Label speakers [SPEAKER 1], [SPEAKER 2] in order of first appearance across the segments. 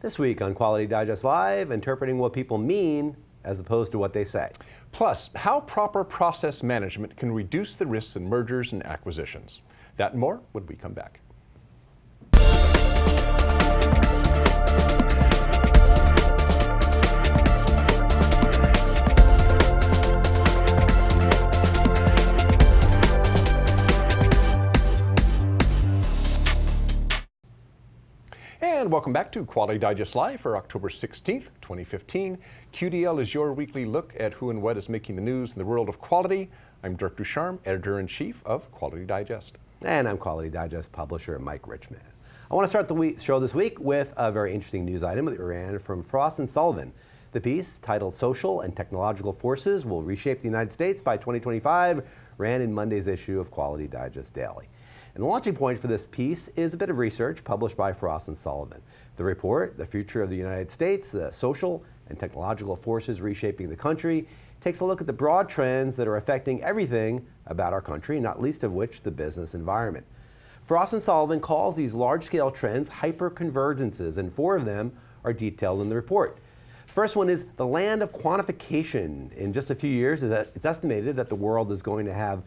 [SPEAKER 1] This week on Quality Digest Live, interpreting what people mean as opposed to what they say.
[SPEAKER 2] Plus, how proper process management can reduce the risks in mergers and acquisitions. That and more when we come back. And welcome back to Quality Digest Live for October 16th, 2015. QDL is your weekly look at who and what is making the news in the world of quality. I'm Dirk Ducharme, Editor-in-Chief of Quality Digest.
[SPEAKER 1] And I'm Quality Digest publisher Mike Richman. I want to start the show this week with a very interesting news item that we ran from Frost & Sullivan. The piece, titled Social and Technological Forces Will Reshape the United States by 2025, ran in Monday's issue of Quality Digest Daily. And the launching point for this piece is a bit of research published by Frost & Sullivan. The report, The Future of the United States, the Social and Technological Forces Reshaping the Country, takes a look at the broad trends that are affecting everything about our country, not least of which the business environment. Frost & Sullivan calls these large-scale trends hyperconvergences, and 4 of them are detailed in the report. First one is the land of quantification. In just a few years, it's estimated that the world is going to have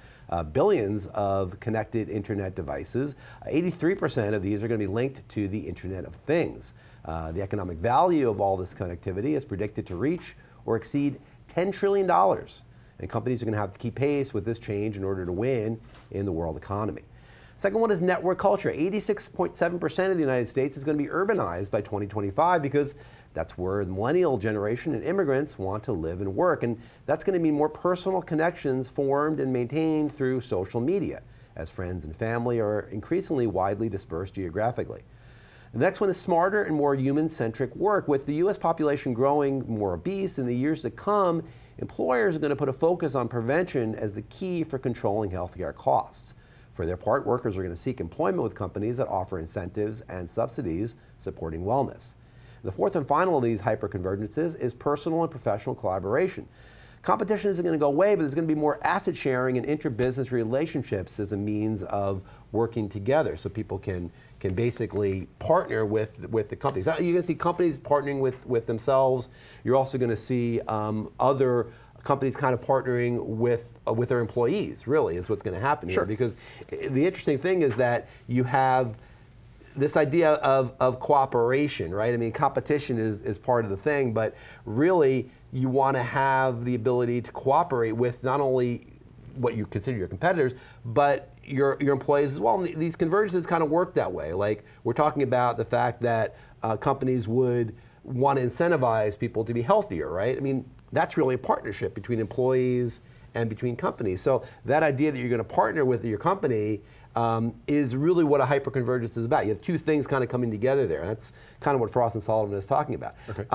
[SPEAKER 1] billions of connected internet devices. 83% of these are going to be linked to the Internet of Things. The economic value of all this connectivity is predicted to reach or exceed $10 trillion. And companies are going to have to keep pace with this change in order to win in the world economy. Second one is network culture. 86.7% of the United States is going to be urbanized by 2025 because that's where the millennial generation and immigrants want to live and work. And that's going to mean more personal connections formed and maintained through social media, as friends and family are increasingly widely dispersed geographically. The next one is smarter and more human-centric work. With the U.S. population growing more obese in the years to come, employers are going to put a focus on prevention as the key for controlling healthcare costs. For their part, workers are going to seek employment with companies that offer incentives and subsidies supporting wellness. The fourth and final of these hyperconvergences is personal and professional collaboration. Competition isn't going to go away, but there's going to be more asset sharing and inter-business relationships as a means of working together, so people can basically partner with the companies. You're going to see companies partnering with themselves. You're also going to see other companies kind of partnering with their employees, really, is what's going to happen here. Because the interesting thing is that you have this idea of cooperation, right? I mean, competition is part of the thing, but really you want to have the ability to cooperate with not only what you consider your competitors, but your employees as well. And these convergences kind of work that way. Like, we're talking about the fact that companies would want to incentivize people to be healthier, right? I mean, that's really a partnership between employees and between companies. So that idea that you're going to partner with your company is really what a hyperconvergence is about. You have 2 things kind of coming together there. That's kind of what Frost & Sullivan is talking about. Okay.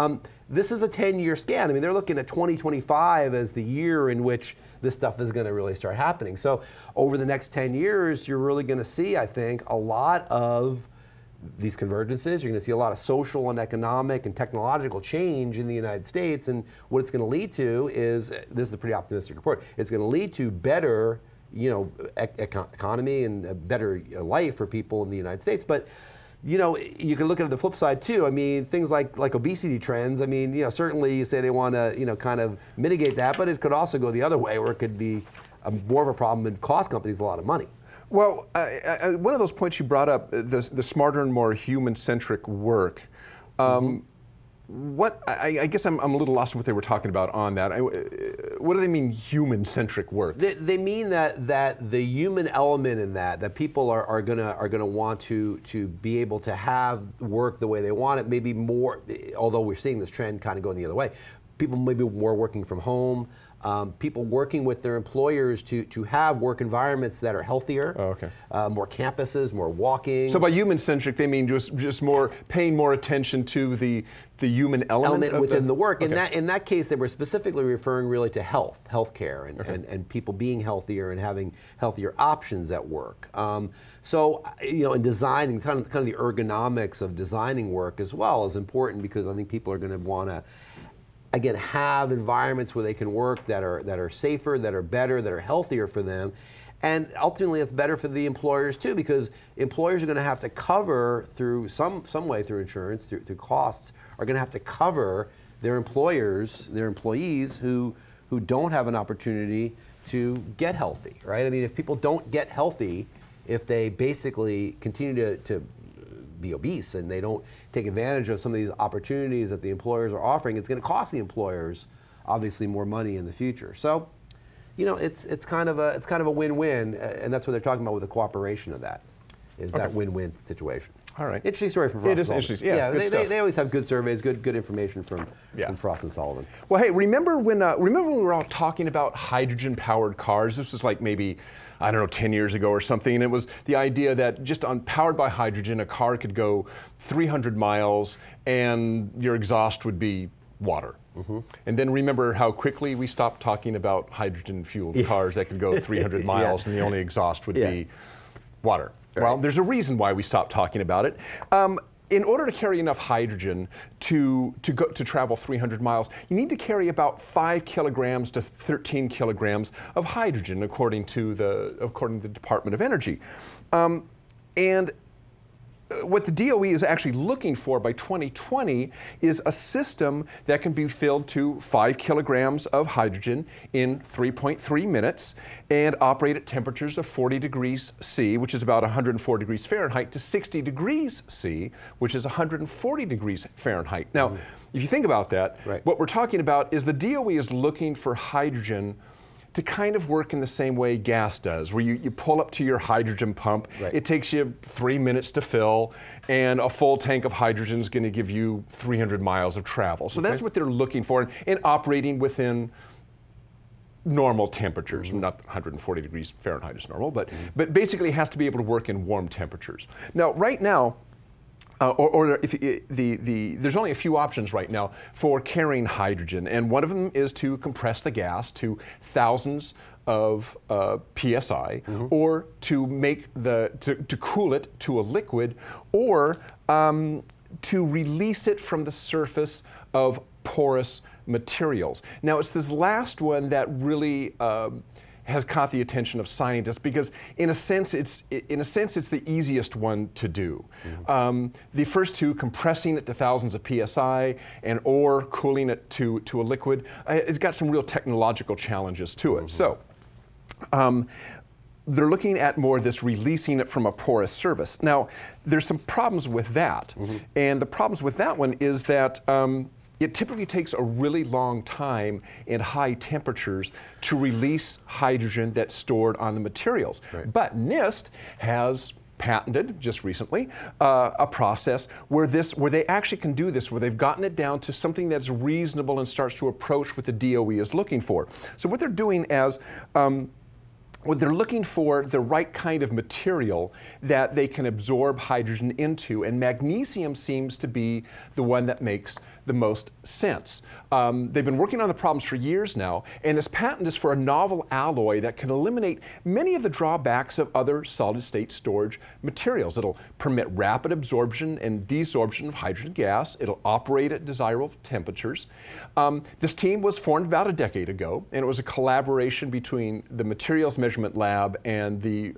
[SPEAKER 1] This is a 10-year scan. I mean, they're looking at 2025 as the year in which this stuff is going to really start happening. So over the next 10 years, you're really going to see, I think, a lot of these convergences. You're going to see a lot of social and economic and technological change in the United States, and what it's going to lead to is, this is a pretty optimistic report, it's going to lead to better economy and a better life for people in the United States. But you can look at the flip side too. I mean, things like obesity trends. I mean, certainly you say they want to kind of mitigate that, but it could also go the other way, where it could be more of a problem and cost companies a lot of money.
[SPEAKER 2] Well, one of those points you brought up, the smarter and more human-centric work. I guess I'm a little lost in what they were talking about on that. What do they mean, human-centric work?
[SPEAKER 1] They mean that the human element in that people are gonna want to be able to have work the way they want it. Maybe more, although we're seeing this trend kind of going the other way. People maybe more working from home. People working with their employers to have work environments that are healthier, more campuses, more walking.
[SPEAKER 2] So by human-centric, they mean just more paying more attention to the human element
[SPEAKER 1] within the work. Okay. In that case, they were specifically referring really to healthcare, and people being healthier and having healthier options at work. So in designing, kind of the ergonomics of designing work as well is important, because I think people are going to want to, again, have environments where they can work that are safer, that are better, that are healthier for them. And ultimately, it's better for the employers too, because employers are going to have to cover through some way through insurance, through costs, are going to have to cover their employees who don't have an opportunity to get healthy, right? I mean, if people don't get healthy, if they basically continue to be obese and they don't take advantage of some of these opportunities that the employers are offering, it's going to cost the employers obviously more money in the future. So, you know, it's kind of a win-win, and that's what they're talking about with the cooperation of that, is that win-win situation.
[SPEAKER 2] All right.
[SPEAKER 1] Interesting story from Frost
[SPEAKER 2] It is
[SPEAKER 1] and
[SPEAKER 2] interesting.
[SPEAKER 1] Sullivan.
[SPEAKER 2] Yeah,
[SPEAKER 1] they always have good surveys, good information from
[SPEAKER 2] Yeah.
[SPEAKER 1] Frost and Sullivan.
[SPEAKER 2] Well, hey, remember when we were all talking about hydrogen-powered cars? This was like maybe, I don't know, 10 years ago or something. And it was the idea that just powered by hydrogen, a car could go 300 miles and your exhaust would be water. And then remember how quickly we stopped talking about hydrogen-fueled cars that could go 300 miles and the only exhaust would be water. Right. Well, there's a reason why we stopped talking about it. In order to carry enough hydrogen to travel 300 miles, you need to carry about 5 kilograms to 13 kilograms of hydrogen, according to the Department of Energy. And what the DOE is actually looking for by 2020 is a system that can be filled to 5 kilograms of hydrogen in 3.3 minutes and operate at temperatures of 40 degrees C, which is about 104 degrees Fahrenheit, to 60 degrees C, which is 140 degrees Fahrenheit. Now, if you think about that, what we're talking about is the DOE is looking for hydrogen to kind of work in the same way gas does, where you pull up to your hydrogen pump, it takes you 3 minutes to fill, and a full tank of hydrogen is going to give you 300 miles of travel. So that's what they're looking for, and operating within normal temperatures. Not 140 degrees Fahrenheit is normal, but basically it has to be able to work in warm temperatures. Now, right now, there's only a few options right now for carrying hydrogen, and one of them is to compress the gas to thousands of psi, or to make to cool it to a liquid, or to release it from the surface of porous materials. Now, it's this last one that really has caught the attention of scientists, because in a sense it's the easiest one to do. The first two, compressing it to thousands of psi or cooling it to a liquid, it's got some real technological challenges to it. So they're looking at more this releasing it from a porous surface. Now, there's some problems with that, and the problems with that one is that it typically takes a really long time in high temperatures to release hydrogen that's stored on the materials. But NIST has patented just recently a process where they actually can do this, where they've gotten it down to something that's reasonable and starts to approach what the DOE is looking for. So what they're doing as they're looking for the right kind of material that they can absorb hydrogen into, and magnesium seems to be the one that makes the most sense. They've been working on the problems for years now, and this patent is for a novel alloy that can eliminate many of the drawbacks of other solid-state storage materials. It'll permit rapid absorption and desorption of hydrogen gas. It'll operate at desirable temperatures. This team was formed about a decade ago, and it was a collaboration between the Materials Measurement Lab and the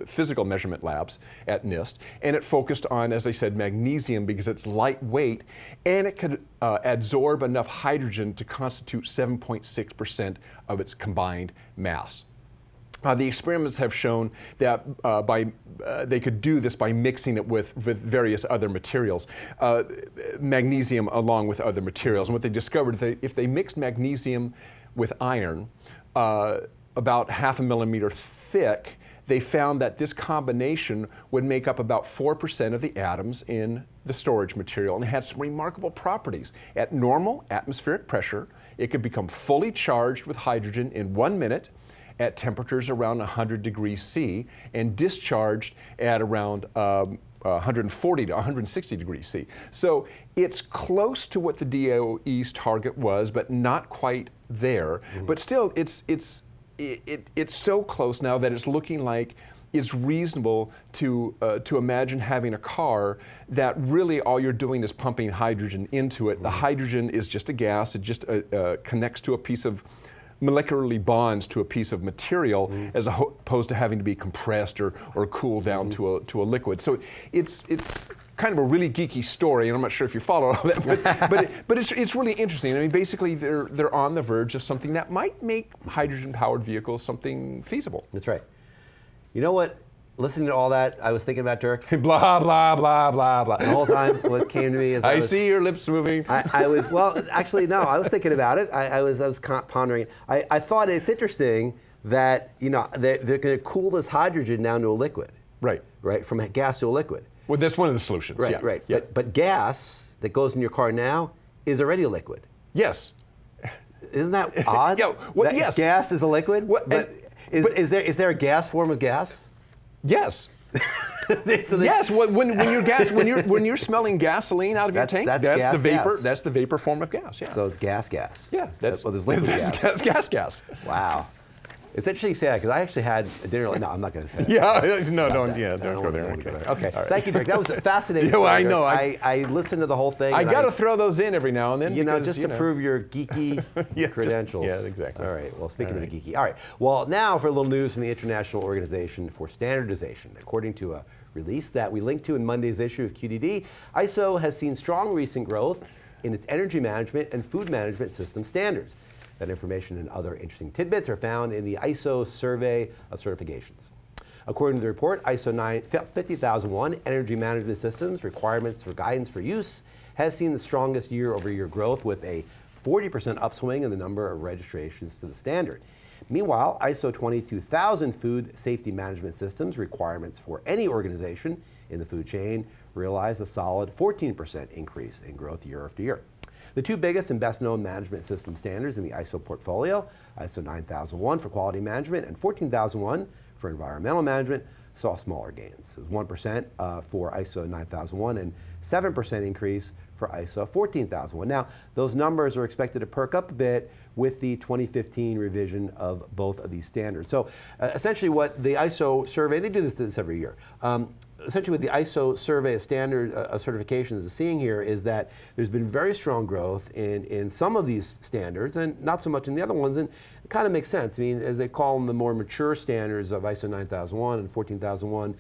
[SPEAKER 2] Physical Measurement Labs at NIST, and it focused on, as I said, magnesium, because it's lightweight and it could absorb enough hydrogen to constitute 7.6% of its combined mass. The experiments have shown that they could do this by mixing it with various other materials, magnesium along with other materials. And what they discovered, if they mixed magnesium with iron, about 0.5 millimeter thick, they found that this combination would make up about 4% of the atoms in the storage material, and it had some remarkable properties. At normal atmospheric pressure, it could become fully charged with hydrogen in 1 minute at temperatures around 100 degrees C, and discharged at around 140 to 160 degrees C. So it's close to what the DOE's target was, but not quite there. But still, it's so close now that it's looking like it's reasonable to imagine having a car that really all you're doing is pumping hydrogen into it. The hydrogen is just a gas. It just connects to a piece of molecularly bonds to a piece of material as opposed to having to be compressed or cooled down to a liquid. So it's kind of a really geeky story, and I'm not sure if you follow all that, but it's really interesting. I mean, basically they're on the verge of something that might make hydrogen-powered vehicles something feasible.
[SPEAKER 1] That's right. You know what? Listening to all that, I was thinking about, Dirk.
[SPEAKER 2] Blah, blah, blah, blah, blah.
[SPEAKER 1] The whole time, what came to me is
[SPEAKER 2] I see your lips moving.
[SPEAKER 1] I was, well, actually, no, I was thinking about it. I was pondering. I thought it's interesting that, you know, they're going to cool this hydrogen down to a liquid.
[SPEAKER 2] Right.
[SPEAKER 1] Right, from a gas to a liquid.
[SPEAKER 2] Well, that's one of the solutions.
[SPEAKER 1] Right,
[SPEAKER 2] yeah.
[SPEAKER 1] right.
[SPEAKER 2] Yeah.
[SPEAKER 1] But gas that goes in your car now is already a liquid.
[SPEAKER 2] Yes.
[SPEAKER 1] Isn't that odd?
[SPEAKER 2] Yeah, well,
[SPEAKER 1] that
[SPEAKER 2] yes.
[SPEAKER 1] Gas is a liquid? Is there a gas form of gas?
[SPEAKER 2] Yes.
[SPEAKER 1] So
[SPEAKER 2] Yes. When you're smelling gasoline out of your tank,
[SPEAKER 1] that's
[SPEAKER 2] the vapor.
[SPEAKER 1] gas.
[SPEAKER 2] That's the vapor form of gas. Yeah.
[SPEAKER 1] So it's gas.
[SPEAKER 2] Yeah.
[SPEAKER 1] Well, there's liquid gas.
[SPEAKER 2] That's gas.
[SPEAKER 1] Wow. It's interesting you say that because I actually had a dinner. No, I'm not going to say that.
[SPEAKER 2] Yeah. No. Don't
[SPEAKER 1] I
[SPEAKER 2] go there.
[SPEAKER 1] wanna
[SPEAKER 2] Okay.
[SPEAKER 1] Okay.
[SPEAKER 2] All right.
[SPEAKER 1] Thank you, Dirk. That was a fascinating.
[SPEAKER 2] Yeah,
[SPEAKER 1] story,
[SPEAKER 2] I
[SPEAKER 1] Dirk.
[SPEAKER 2] know.
[SPEAKER 1] I listened to the whole thing.
[SPEAKER 2] I
[SPEAKER 1] and
[SPEAKER 2] got to throw those in every now and then.
[SPEAKER 1] Just to prove your geeky
[SPEAKER 2] Yeah,
[SPEAKER 1] credentials.
[SPEAKER 2] yeah, exactly.
[SPEAKER 1] All right. Well, speaking of the geeky. All right. Well, now for a little news from the International Organization for Standardization. According to a release that we linked to in Monday's issue of QDD, ISO has seen strong recent growth in its energy management and food management system standards. That information and other interesting tidbits are found in the ISO survey of certifications. According to the report, ISO 50001 Energy Management Systems Requirements for Guidance for Use has seen the strongest year-over-year growth with a 40% upswing in the number of registrations to the standard. Meanwhile, ISO 22000 Food Safety Management Systems Requirements for any organization in the food chain realized a solid 14% increase in growth year after year. The two biggest and best known management system standards in the ISO portfolio, ISO 9001 for quality management and 14001 for environmental management, saw smaller gains. It was 1% for ISO 9001 and 7% increase for ISO 14001. Now, those numbers are expected to perk up a bit with the 2015 revision of both of these standards. So essentially what the ISO survey, they do this every year. Essentially what the ISO survey of standard certifications is seeing here is that there's been very strong growth in some of these standards and not so much in the other ones, and it kind of makes sense. I mean, as they call them the more mature standards of ISO 9001 and 14001,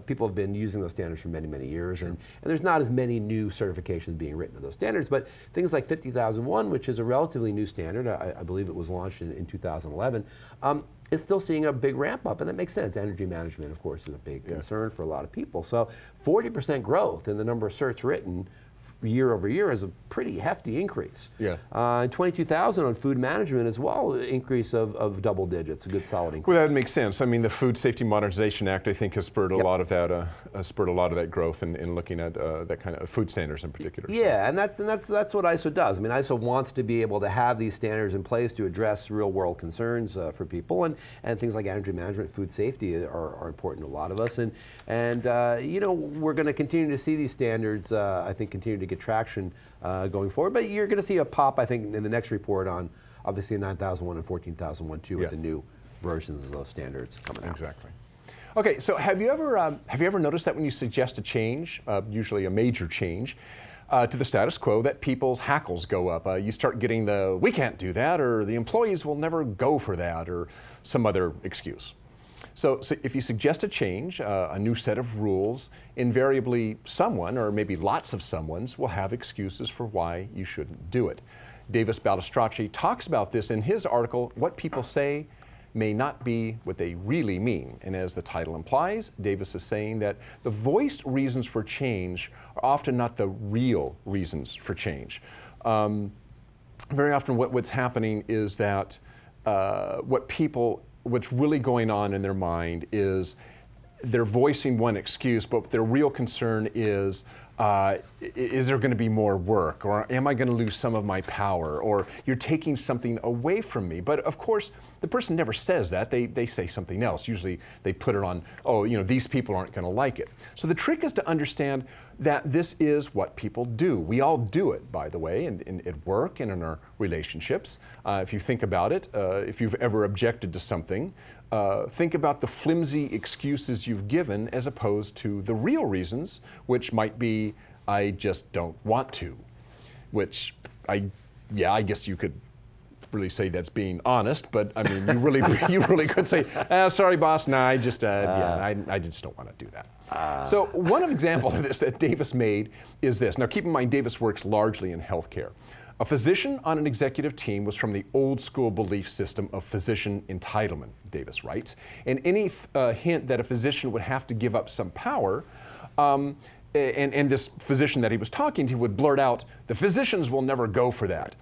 [SPEAKER 1] people have been using those standards for many, many years, and there's not as many new certifications being written of those standards, but things like 50001, which is a relatively new standard, I believe it was launched in 2011, is still seeing a big ramp up, and that makes sense. Energy management, of course, is a big concern for a lot of people. So 40% growth in the number of certs written year over year is a pretty hefty increase.
[SPEAKER 2] Yeah.
[SPEAKER 1] And 22,000 on food management as well, increase of double digits, a good solid increase.
[SPEAKER 2] Well, that makes sense. I mean, the Food Safety Modernization Act, I think, has spurred a lot of that growth in looking at that kind of food standards in particular.
[SPEAKER 1] Yeah, and that's what ISO does. I mean, ISO wants to be able to have these standards in place to address real world concerns for people, and things like energy management, food safety are important to a lot of us. And you know, we're going to continue to see these standards, I think, continue to get traction going forward. But you're going to see a pop, I think, in the next report on obviously 9001 and 14001 too, with the new versions of those standards coming out.
[SPEAKER 2] Exactly. Okay, so have you ever noticed that when you suggest a change, usually a major change, to the status quo, that people's hackles go up? You start getting the "we can't do that," or "the employees will never go for that," or some other excuse. So if you suggest a change, a new set of rules, invariably someone, or maybe lots of someones, will have excuses for why you shouldn't do it. Davis Balistracci talks about this in his article, What People Say May Not Be What They Really Mean. And as the title implies, Davis is saying that the voiced reasons for change are often not the real reasons for change. Very often what's happening is that what's really going on in their mind is they're voicing one excuse, but their real concern is there going to be more work? Or am I going to lose some of my power? Or you're taking something away from me. But of course, the person never says that. They say something else. Usually they put it on, oh, you know, these people aren't going to like it. So the trick is to understand that this is what people do. We all do it, by the way, at work and in our relationships. If you think about it, if you've ever objected to something, think about the flimsy excuses you've given as opposed to the real reasons, which might be, I just don't want to, which I guess you could really say that's being honest, but I mean, you really could say, sorry, boss, no, I just don't want to do that. So one example of this that Davis made is this. Now keep in mind, Davis works largely in healthcare. A physician on an executive team was from the old school belief system of physician entitlement, Davis writes, and any hint that a physician would have to give up some power, and this physician that he was talking to would blurt out, the physicians will never go for that.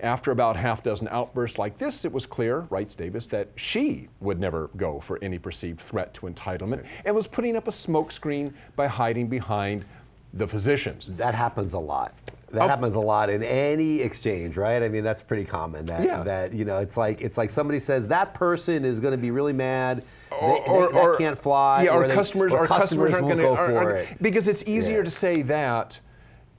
[SPEAKER 2] After about half dozen outbursts like this, it was clear, writes Davis, that she would never go for any perceived threat to entitlement and was putting up a smokescreen by hiding behind the physicians.
[SPEAKER 1] That happens a lot. That happens a lot in any exchange, right? I mean, that's pretty common. That you know, it's like somebody says that person is going to be really mad. That can't fly.
[SPEAKER 2] Yeah, or customers aren't going to
[SPEAKER 1] go for it
[SPEAKER 2] because it's easier to say that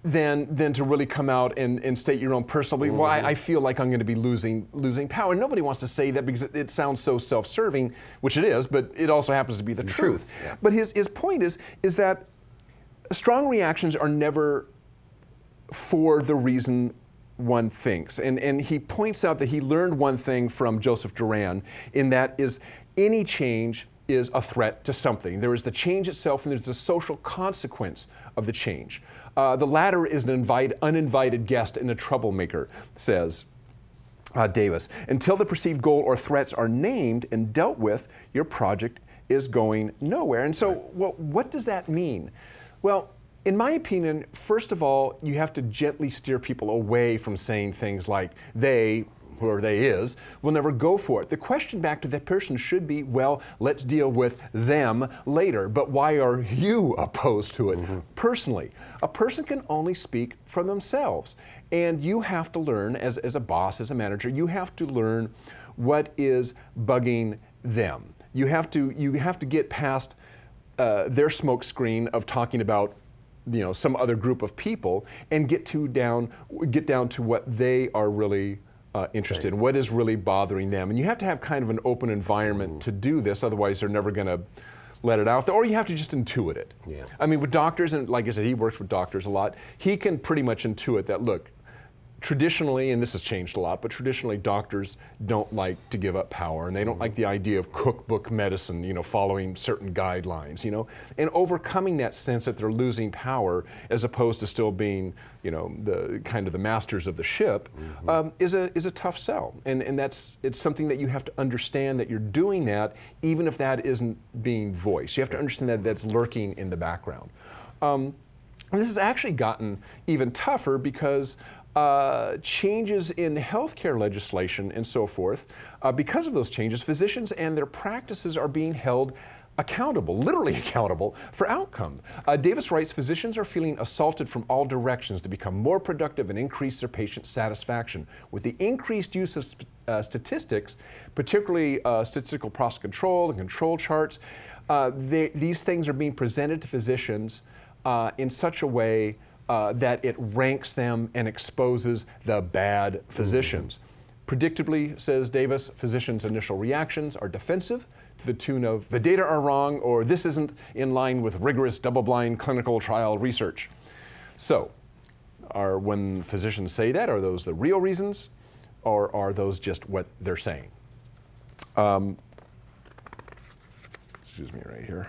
[SPEAKER 2] than to really come out and state your own personal belief. Well, I feel like I'm going to be losing power. Nobody wants to say that because it sounds so self-serving, which it is, but it also happens to be the truth. Yeah. But his point is that strong reactions are never for the reason one thinks. And he points out that he learned one thing from Joseph Duran, in that is any change is a threat to something. There is the change itself and there's the social consequence of the change. The latter is an uninvited guest and a troublemaker, says Davis. Until the perceived goal or threats are named and dealt with, your project is going nowhere. And so, what does that mean? Well, in my opinion, first of all, you have to gently steer people away from saying things like they, whoever they is, will never go for it. The question back to that person should be, well, let's deal with them later, but why are you opposed to it personally? A person can only speak for themselves, and you have to learn, as a boss, as a manager, you have to learn what is bugging them. You have to get past their smoke screen of talking about some other group of people and get down to what they are really interested in, what is really bothering them. And you have to have kind of an open environment to do this, otherwise they're never going to let it out there, or you have to just intuit it. Yeah. I mean, with doctors, and like I said, he works with doctors a lot, he can pretty much intuit that, look, traditionally, and this has changed a lot, but traditionally doctors don't like to give up power, and they don't like the idea of cookbook medicine, following certain guidelines, and overcoming that sense that they're losing power as opposed to still being, the kind of the masters of the ship, is a tough sell, and it's something that you have to understand that you're doing that, even if that isn't being voiced. You have to understand that that's lurking in the background. And this has actually gotten even tougher because changes in healthcare legislation and so forth, because of those changes, physicians and their practices are being held accountable, literally accountable, for outcome. Davis writes, physicians are feeling assaulted from all directions to become more productive and increase their patient satisfaction. With the increased use of statistics, particularly statistical process control and control charts, these things are being presented to physicians in such a way that it ranks them and exposes the bad physicians. Predictably, says Davis, physicians' initial reactions are defensive to the tune of, the data are wrong, or this isn't in line with rigorous double-blind clinical trial research. So, when physicians say that, are those the real reasons, or are those just what they're saying? Excuse me right here.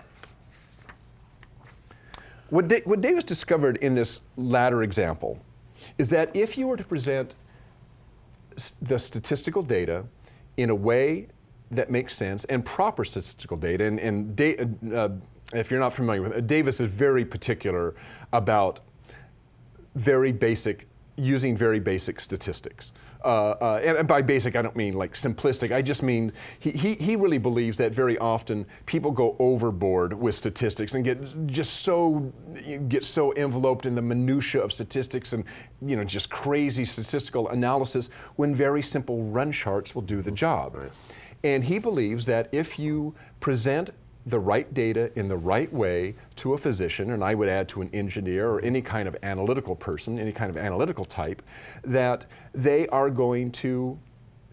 [SPEAKER 2] What Davis discovered in this latter example is that if you were to present the statistical data in a way that makes sense, and proper statistical data, if you're not familiar with it, Davis is very particular about using very basic statistics. And by basic, I don't mean like simplistic. I just mean he really believes that very often people go overboard with statistics and get so enveloped in the minutia of statistics and just crazy statistical analysis when very simple run charts will do the job. Right. And he believes that if you present the right data in the right way to a physician, and I would add to an engineer or any kind of analytical person, any kind of analytical type, that they are going to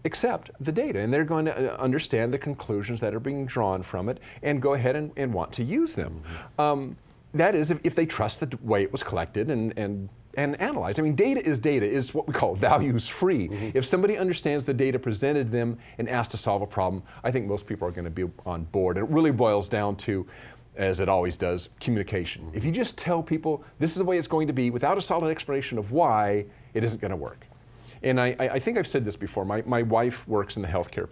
[SPEAKER 2] accept the data and they're going to understand the conclusions that are being drawn from it and go ahead and want to use them. That is, if they trust the way it was collected and and analyzed. I mean, data is what we call values free. If somebody understands the data presented them and asked to solve a problem, I think most people are going to be on board. And it really boils down to, as it always does, communication. If you just tell people this is the way it's going to be without a solid explanation of why, it isn't going to work. And I think I've said this before. My wife works in the healthcare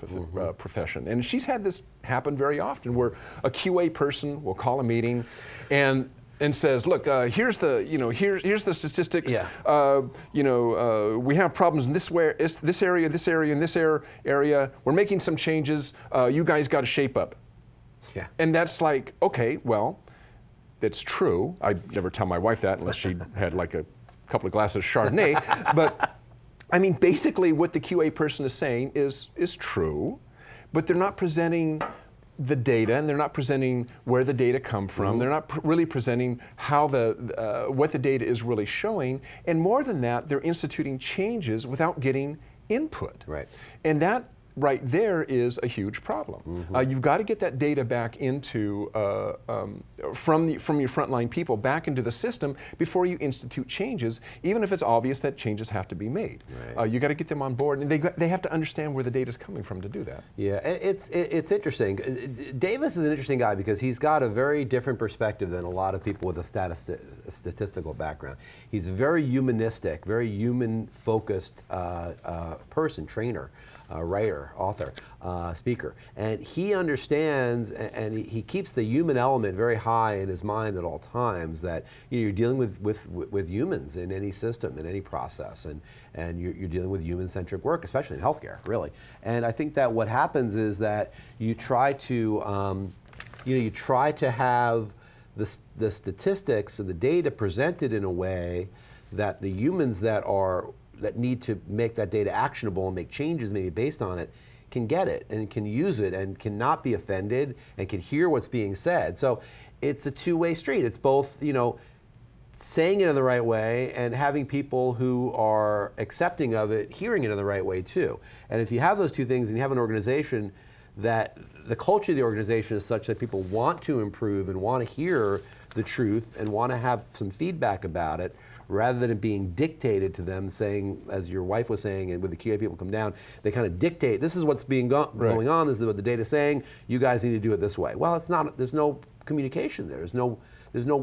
[SPEAKER 2] profession, and she's had this happen very often, where a QA person will call a meeting and says, look, here's the here's the statistics.
[SPEAKER 1] Yeah.
[SPEAKER 2] We have problems in this area, and this area. We're making some changes. You guys got to shape up.
[SPEAKER 1] Yeah.
[SPEAKER 2] And that's like, okay, well, that's true. I never tell my wife that unless she had like a couple of glasses of Chardonnay. But I mean, basically, what the QA person is saying is true, but they're not presenting the data, and they're not presenting where the data come from. They're not really presenting how what the data is really showing. And more than that, they're instituting changes without getting input.
[SPEAKER 1] Right.
[SPEAKER 2] And that right there is a huge problem. You've got to get that data back into, from your frontline people back into the system before you institute changes, even if it's obvious that changes have to be made.
[SPEAKER 1] Right.
[SPEAKER 2] You got to get them on board, and they have to understand where the data is coming from to do that.
[SPEAKER 1] Yeah, it's interesting. Davis is an interesting guy because he's got a very different perspective than a lot of people with a statistical background. He's a very humanistic, very human-focused person, trainer. Writer, author, speaker, and he understands, and he keeps the human element very high in his mind at all times. That you're dealing with humans in any system, in any process, and you're dealing with human-centric work, especially in healthcare, really. And I think that what happens is that you try to have the statistics and the data presented in a way that the humans that need to make that data actionable and make changes maybe based on it can get it and can use it and cannot be offended and can hear what's being said. So it's a two-way street. It's both, saying it in the right way and having people who are accepting of it hearing it in the right way too. And if you have those two things and you have an organization that the culture of the organization is such that people want to improve and want to hear the truth and want to have some feedback about it, rather than it being dictated to them, saying, as your wife was saying, and when the QA people come down, they kind of dictate, this is what's going on, this is what the data's saying, you guys need to do it this way. Well, it's not, there's no communication there. There's no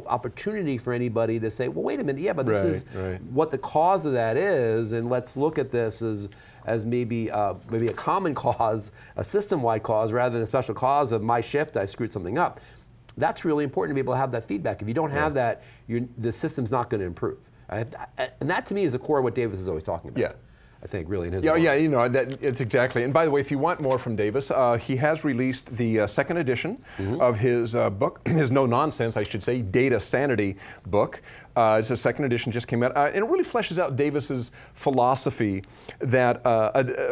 [SPEAKER 1] opportunity for anybody to say, well, wait a minute, yeah, but this is what the cause of that is, and let's look at this as maybe a common cause, a system-wide cause, rather than a special cause of my shift, I screwed something up. That's really important to be able to have that feedback. If you don't have that, the system's not going to improve. And that to me is the core of what Davis is always talking about.
[SPEAKER 2] Yeah.
[SPEAKER 1] I think really in his
[SPEAKER 2] it's exactly. And by the way, if you want more from Davis, he has released the second edition of his book, his no nonsense, I should say, Data Sanity book. It's a second edition, just came out, and it really fleshes out Davis's philosophy that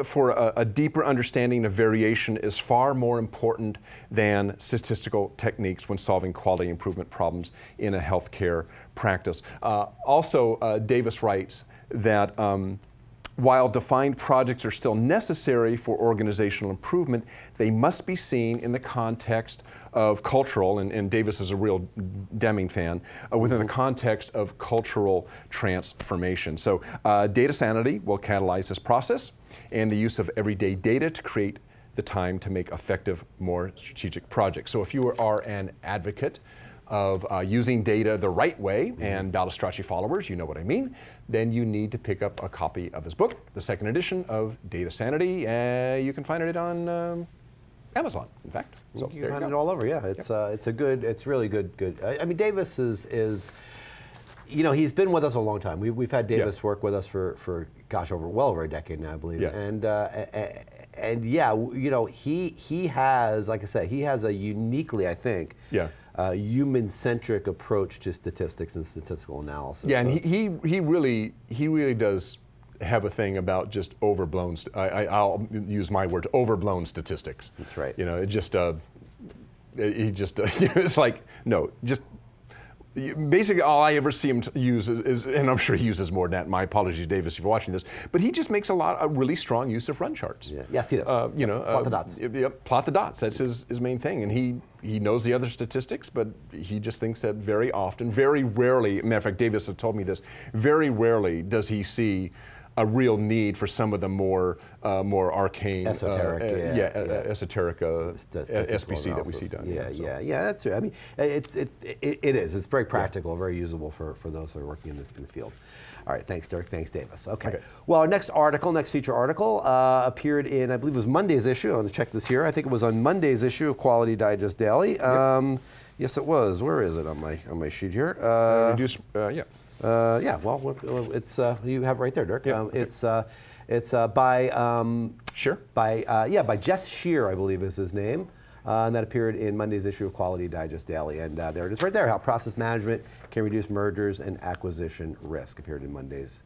[SPEAKER 2] for a deeper understanding of variation is far more important than statistical techniques when solving quality improvement problems in a healthcare practice. Also, Davis writes that while defined projects are still necessary for organizational improvement, they must be seen in the context of cultural, and Davis is a real Deming fan, within the context of cultural transformation. So data sanity will catalyze this process, and the use of everyday data to create the time to make effective, more strategic projects. So if you are an advocate of using data the right way, and Balistracci followers, you know what I mean, then you need to pick up a copy of his book, the second edition of Data Sanity. You can find it on Amazon, in fact. So
[SPEAKER 1] you can find it all over, yeah. It's really good. I mean, Davis is he's been with us a long time. We've had Davis work with us for gosh, well over a decade now, I believe.
[SPEAKER 2] Yeah.
[SPEAKER 1] And he has, like I said, he has a uniquely, I think, human-centric approach to statistics and statistical analysis.
[SPEAKER 2] Yeah, and he really does have a thing about just overblown. I'll use my words, overblown statistics.
[SPEAKER 1] That's right.
[SPEAKER 2] It's like, no, just Basically, all I ever see him use is, and I'm sure he uses more than that. My apologies, Davis, if you're watching this. But he just makes a really strong use of run charts.
[SPEAKER 1] Yeah. Yes, he does. Plot the dots.
[SPEAKER 2] Yep, plot the dots. That's his main thing. And he knows the other statistics, but he just thinks that very often, very rarely, matter of fact, Davis has told me this, very rarely does he see a real need for some of the more arcane,
[SPEAKER 1] esoteric,
[SPEAKER 2] esoteric SPC that we see done.
[SPEAKER 1] Yeah, that's right. I mean, it is. It's very practical, very usable for those who are working in the field. All right, thanks, Dirk. Thanks, Davis. Okay. Well, our next feature article appeared in, I believe it was Monday's issue. I want to check this here. I think it was on Monday's issue of Quality Digest Daily. Yes, it was. Where is it on my sheet here? Well, it's you have it right there, Dirk.
[SPEAKER 2] Yeah.
[SPEAKER 1] It's by
[SPEAKER 2] Shear.
[SPEAKER 1] By Jess Shear, I believe is his name, and that appeared in Monday's issue of Quality Digest Daily. And there it is, right there. How process management can reduce mergers and acquisition risk. Appeared in Monday's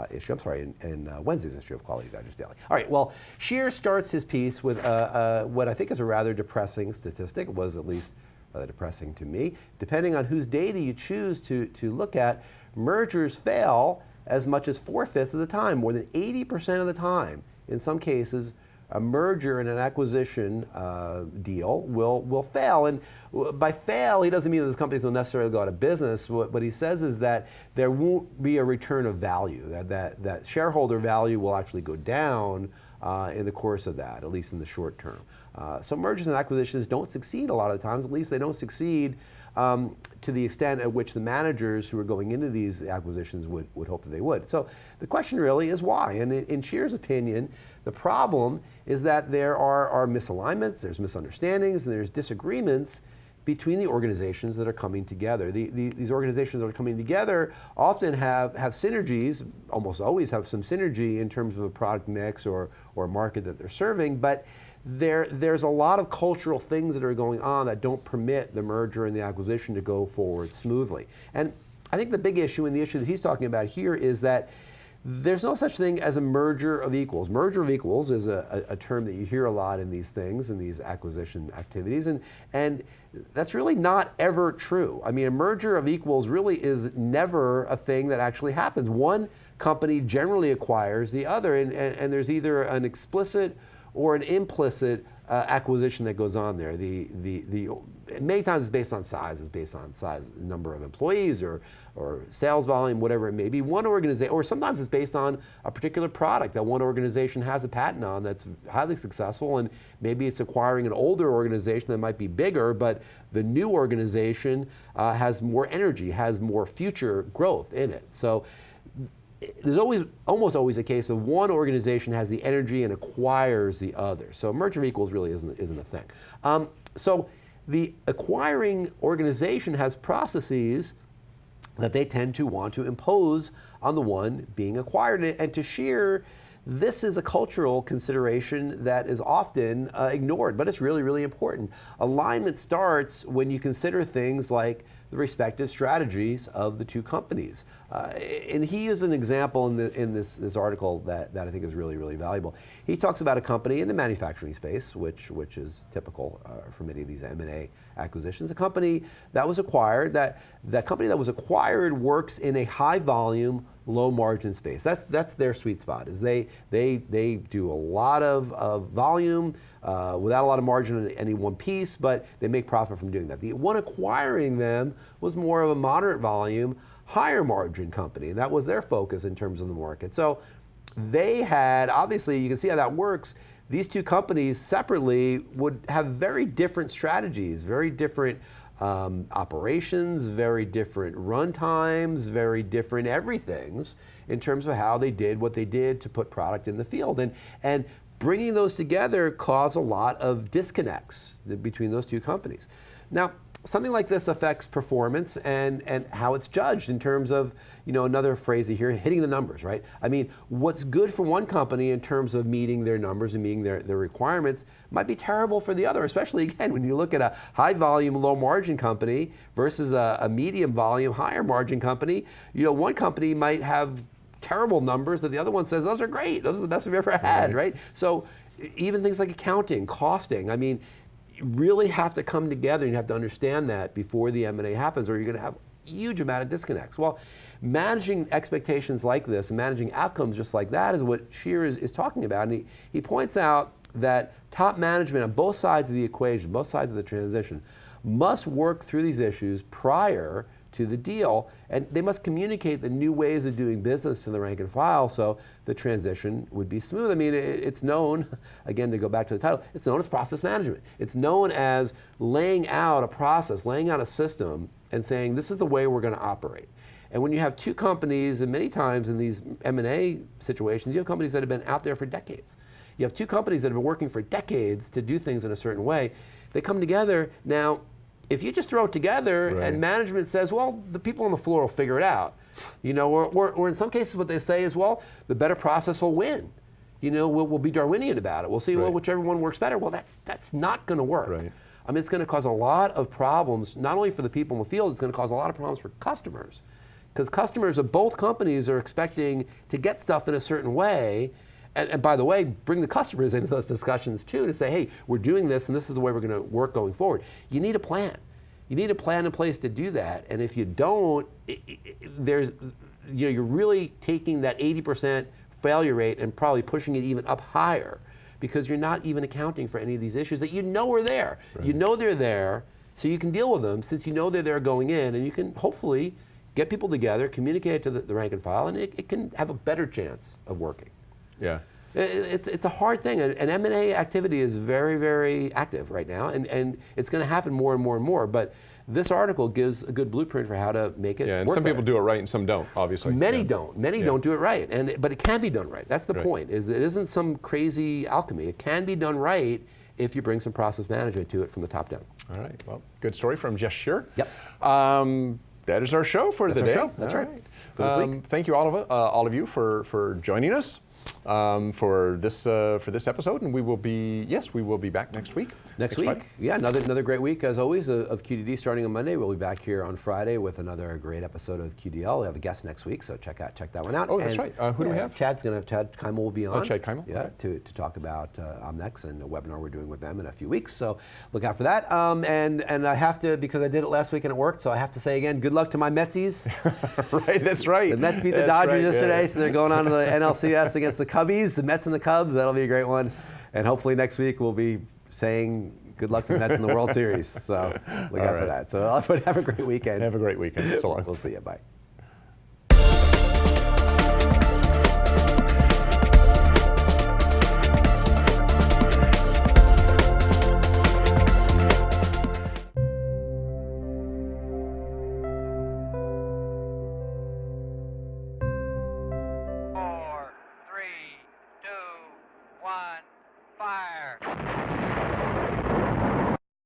[SPEAKER 1] issue. I'm sorry, in Wednesday's issue of Quality Digest Daily. All right. Well, Shear starts his piece with what I think is a rather depressing statistic. It was at least rather depressing to me. Depending on whose data you choose to look at, mergers fail as much as 4/5 of the time, more than 80% of the time. In some cases, a merger and an acquisition deal will fail. And by fail, he doesn't mean that those companies will necessarily go out of business. What he says is that there won't be a return of value, that shareholder value will actually go down in the course of that, at least in the short term. So mergers and acquisitions don't succeed a lot of the times. At least they don't succeed to the extent at which the managers who are going into these acquisitions would hope that they would. So the question really is why? And in Shear's opinion, the problem is that there are misalignments, there's misunderstandings, and there's disagreements between the organizations that are coming together. These organizations that are coming together often have synergies, almost always have some synergy in terms of a product mix or a market that they're serving, but there's a lot of cultural things that are going on that don't permit the merger and the acquisition to go forward smoothly. And I think the big issue, and the issue that he's talking about here, is that there's no such thing as a merger of equals. Merger of equals is a term that you hear a lot in these things, in these acquisition activities, and that's really not ever true. I mean, a merger of equals really is never a thing that actually happens. One company generally acquires the other, and there's either an explicit or an implicit acquisition that goes on there. Many times it's based on size, number of employees or sales volume, whatever it may be. One organization, or sometimes it's based on a particular product that one organization has a patent on that's highly successful, and maybe it's acquiring an older organization that might be bigger, but the new organization has more energy, has more future growth in it. So there's almost always a case of one organization has the energy and acquires the other. So merger of equals really isn't a thing. So the acquiring organization has processes that they tend to want to impose on the one being acquired. And to Shear, this is a cultural consideration that is often ignored, but it's really, really important. Alignment starts when you consider things like the respective strategies of the two companies. And he is an example in this article that I think is really, really valuable. He talks about a company in the manufacturing space, which is typical for many of these M&A acquisitions. A company that was acquired, that company that was acquired works in a high volume, low margin space. That's their sweet spot, is they do a lot of volume without a lot of margin in any one piece, but they make profit from doing that. The one acquiring them was more of a moderate volume, higher margin company, and that was their focus in terms of the market. So they had, obviously, you can see how that works. These two companies separately would have very different strategies, very different operations, very different run times, very different everythings in terms of how they did what they did to put product in the field. And bringing those together caused a lot of disconnects between those two companies. Now, something like this affects performance and how it's judged in terms of, another phrase you hear, hitting the numbers, right? I mean, what's good for one company in terms of meeting their numbers and meeting their requirements might be terrible for the other, especially, again, when you look at a high volume, low margin company versus a medium volume, higher margin company. One company might have terrible numbers that the other one says, those are great, those are the best we've ever had, right? So even things like accounting, costing, I mean, really have to come together, and you have to understand that before the M&A happens, or you're going to have huge amount of disconnects. Well, managing expectations like this and managing outcomes just like that is what Scheer is talking about. And he points out that top management on both sides of the equation, both sides of the transition, must work through these issues prior to the deal, and they must communicate the new ways of doing business to the rank and file so the transition would be smooth. I mean, it's known, again, to go back to the title, it's known as process management. It's known as laying out a process, laying out a system, and saying this is the way we're going to operate. And when you have two companies, and many times in these M&A situations, you have companies that have been out there for decades. You have two companies that have been working for decades to do things in a certain way. They come together. Now, if you just throw it together and management says, well, the people on the floor will figure it out, or in some cases what they say is, well, the better process will win. We'll be Darwinian about it. We'll see, well, whichever one works better. Well, that's not going to work. Right. I mean, it's going to cause a lot of problems, not only for the people in the field, it's going to cause a lot of problems for customers. Because customers of both companies are expecting to get stuff in a certain way. And by the way, bring the customers into those discussions too to say, hey, we're doing this and this is the way we're going to work going forward. You need a plan. You need a plan in place to do that. And if you don't, you're really taking that 80% failure rate and probably pushing it even up higher because you're not even accounting for any of these issues that are there. Right. You know they're there, so you can deal with them since you know they're there going in, and you can hopefully get people together, communicate it to the rank and file, and it can have a better chance of working.
[SPEAKER 2] Yeah.
[SPEAKER 1] It's a hard thing, and M&A activity is very, very active right now, and it's going to happen more and more and more, but this article gives a good blueprint for how to make it work.
[SPEAKER 2] Yeah, and some people do it right and some don't, obviously.
[SPEAKER 1] Many don't. Many don't do it right, but it can be done right. That's the point, is it isn't some crazy alchemy. It can be done right if you bring some process management to it from the top down.
[SPEAKER 2] All right, well, good story from Jess Scheer.
[SPEAKER 1] Yep.
[SPEAKER 2] That is our show for the day.
[SPEAKER 1] That's right. For this week.
[SPEAKER 2] Thank you all of you for joining us for this episode, and we will be back next week.
[SPEAKER 1] Next week, Friday. Yeah, another great week as always of QDD starting on Monday. We'll be back here on Friday with another great episode of QDL. We have a guest next week, so check that one out.
[SPEAKER 2] Oh, that's right. Who do we have?
[SPEAKER 1] Chad Keimel will be on.
[SPEAKER 2] Oh, Chad Keimel.
[SPEAKER 1] Yeah, okay. to talk about Omnex and a webinar we're doing with them in a few weeks. So look out for that. And I have to, because I did it last week and it worked, so I have to say again, good luck to my Metsies.
[SPEAKER 2] Right, that's right.
[SPEAKER 1] The Mets beat the Dodgers yesterday, so they're going on to the NLCS against the Cubbies, the Mets and the Cubs. That'll be a great one. And hopefully next week we'll be saying good luck to the Mets in the World Series. So look out for that. So have a great weekend.
[SPEAKER 2] Have a great weekend. So long.
[SPEAKER 1] We'll see you. Bye.